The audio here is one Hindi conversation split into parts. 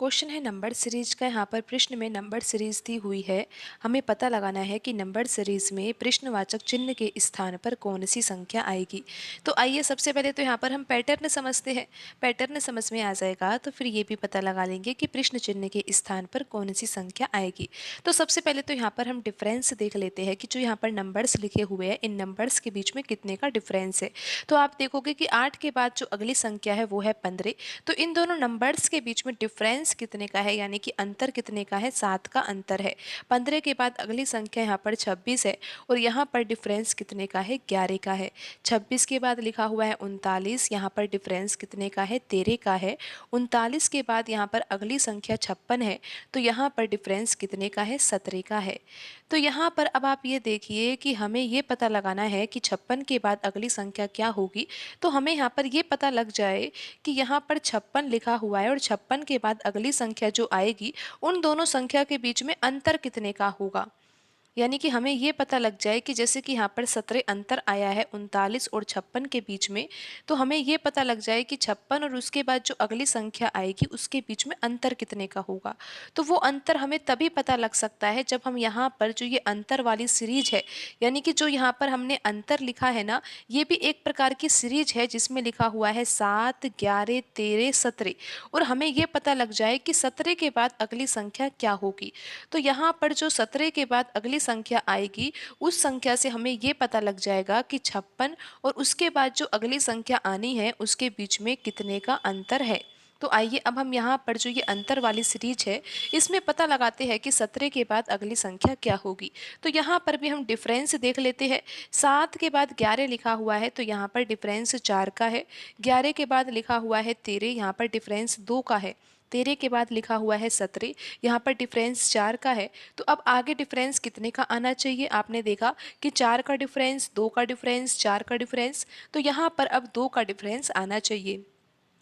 क्वेश्चन है नंबर सीरीज का। यहाँ पर प्रश्न में नंबर सीरीज दी हुई है। हमें पता लगाना है कि नंबर सीरीज में प्रश्नवाचक चिन्ह के स्थान पर कौन सी संख्या आएगी। तो आइए सबसे पहले तो यहाँ पर हम पैटर्न समझते हैं। पैटर्न समझ में आ जाएगा तो फिर ये भी पता लगा लेंगे कि प्रश्न चिन्ह के स्थान पर कौन सी संख्या आएगी। तो सबसे पहले तो यहाँ पर हम डिफरेंस देख लेते हैं कि जो यहाँ पर नंबर्स लिखे हुए हैं इन नंबर्स के बीच में कितने का डिफरेंस है। तो आप देखोगे कि 8 के बाद जो अगली संख्या है वो है 15। तो इन दोनों नंबर्स के बीच में डिफरेंस कितने का है, यानी कि अंतर कितने का है, 7 का अंतर है। 15 के बाद अगली संख्या यहाँ पर 26 है और यहाँ पर डिफरेंस कितने का है, 11 का है। 26 के बाद लिखा हुआ है 39, यहाँ पर डिफरेंस कितने का है, 13 का है। 39 के बाद यहाँ पर अगली संख्या 56 है तो यहाँ पर डिफरेंस कितने का है, 17 का है। तो यहाँ पर अब आप ये देखिए कि हमें ये पता लगाना है कि 56 के बाद अगली संख्या क्या होगी। तो हमें यहाँ पर ये पता लग जाए कि यहाँ पर 56 लिखा हुआ है और 56 के बाद अगली संख्या जो आएगी उन दोनों संख्या के बीच में अंतर कितने का होगा। यानी कि हमें ये पता लग जाए कि जैसे कि यहाँ पर 17 अंतर आया है 39 और 56 के बीच में। तो हमें ये पता लग जाए कि 56 और उसके बाद जो अगली संख्या आएगी उसके बीच में अंतर कितने का होगा। तो वो अंतर हमें तभी पता लग सकता है जब हम यहाँ पर जो ये अंतर वाली सीरीज है, यानी कि जो यहाँ पर हमने अंतर लिखा है ना, ये भी एक प्रकार की सीरीज है जिसमें लिखा हुआ है 7, 11, 13, 17 और हमें ये पता लग जाए कि 17 के बाद अगली संख्या क्या होगी। तो यहाँ पर जो 17 के बाद अगली संख्या आएगी उस संख्या से हमें ये पता लग जाएगा कि 56 और उसके बाद जो अगली संख्या आनी है उसके बीच में कितने का अंतर है। तो आइए अब हम यहाँ पर जो ये अंतर वाली सीरीज है इसमें पता लगाते हैं कि 17 के बाद अगली संख्या क्या होगी। तो यहाँ पर भी हम डिफरेंस देख लेते हैं। 7 के बाद 11 लिखा हुआ है तो यहाँ पर डिफरेंस 4 का है। 11 के बाद लिखा हुआ है 13, यहाँ पर डिफरेंस 2 का है। 13 के बाद लिखा हुआ है 17, यहाँ पर डिफरेंस 4 का है। तो अब आगे डिफरेंस कितने का आना चाहिए, आपने देखा कि 4 का डिफरेंस, 2 का डिफरेंस, 4 का डिफरेंस। तो यहाँ पर अब 2 का डिफरेंस आना चाहिए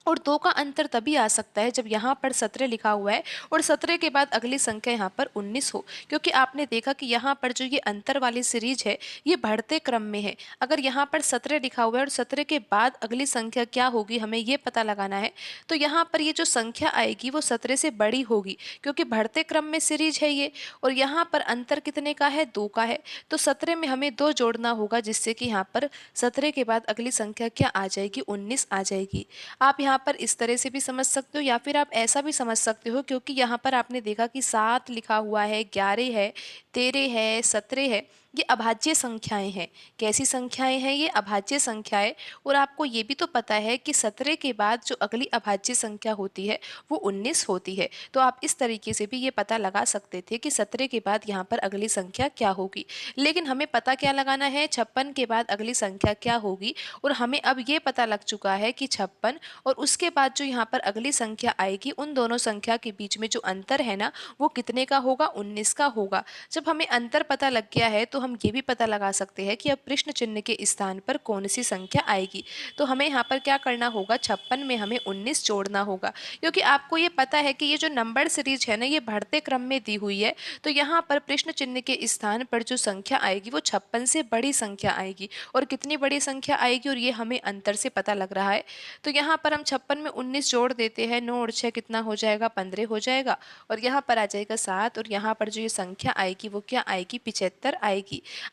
और 2 का अंतर तभी आ सकता है जब यहाँ पर 17 लिखा हुआ है और 17 के बाद अगली संख्या यहाँ पर 19 हो। क्योंकि आपने देखा कि यहाँ पर जो ये अंतर वाली सीरीज है ये बढ़ते क्रम में है। अगर यहाँ पर 17 लिखा हुआ है और 17 के बाद अगली संख्या क्या होगी हमें ये पता लगाना है। तो यहाँ पर ये जो संख्या आएगी वो 17 से बड़ी होगी क्योंकि बढ़ते क्रम में सीरीज है ये। और यहाँ पर अंतर कितने का है, 2 का है। तो 17 में हमें 2 जोड़ना होगा जिससे कि यहाँ पर 17 के बाद अगली संख्या क्या आ जाएगी, 19 आ जाएगी। आप यहाँ पर इस तरह से भी समझ सकते हो या फिर आप ऐसा भी समझ सकते हो क्योंकि यहाँ पर आपने देखा कि 7 लिखा हुआ है, 11 है, 13 है, 17 है। ये अभाज्य संख्याएं हैं। कैसी संख्याएं हैं ये, अभाज्य संख्याएं। और आपको ये भी तो पता है कि 17 के बाद जो अगली अभाज्य संख्या होती है वो 19 होती है। तो आप इस तरीके से भी ये पता लगा सकते थे कि 17 के बाद यहाँ पर अगली संख्या क्या होगी। लेकिन हमें पता क्या लगाना है, 56 के बाद अगली संख्या क्या होगी। और हमें अब ये पता लग चुका है कि 56 और उसके बाद जो यहाँ पर अगली संख्या आएगी उन दोनों संख्या के बीच में जो अंतर है ना वो कितने का होगा, 19 का होगा। जब हमें अंतर पता लग गया है तो हम ये भी पता लगा सकते हैं कि अब प्रश्न चिन्ह के स्थान पर कौन सी संख्या आएगी। तो हमें यहाँ पर क्या करना होगा, 56 में हमें 19 जोड़ना होगा। क्योंकि आपको ये पता है कि ये जो नंबर सीरीज है ना ये बढ़ते क्रम में दी हुई है। तो यहाँ पर प्रश्न चिन्ह के स्थान पर जो संख्या आएगी वो 56 से बड़ी संख्या आएगी। और कितनी बड़ी संख्या आएगी और ये हमें अंतर से पता लग रहा है। तो यहाँ पर हम 56 में 19 जोड़ देते हैं, 9 और 6 कितना हो जाएगा, 15 हो जाएगा। और यहाँ पर आ जाएगा 7 और यहाँ पर जो ये संख्या आएगी वो क्या आएगी, 75 आएगी।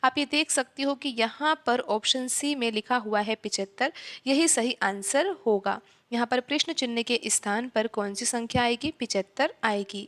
आप ये देख सकते हो कि यहाँ पर ऑप्शन सी में लिखा हुआ है 75, यही सही आंसर होगा। यहाँ पर प्रश्न चिन्ह के स्थान पर कौन सी संख्या आएगी, 75 आएगी।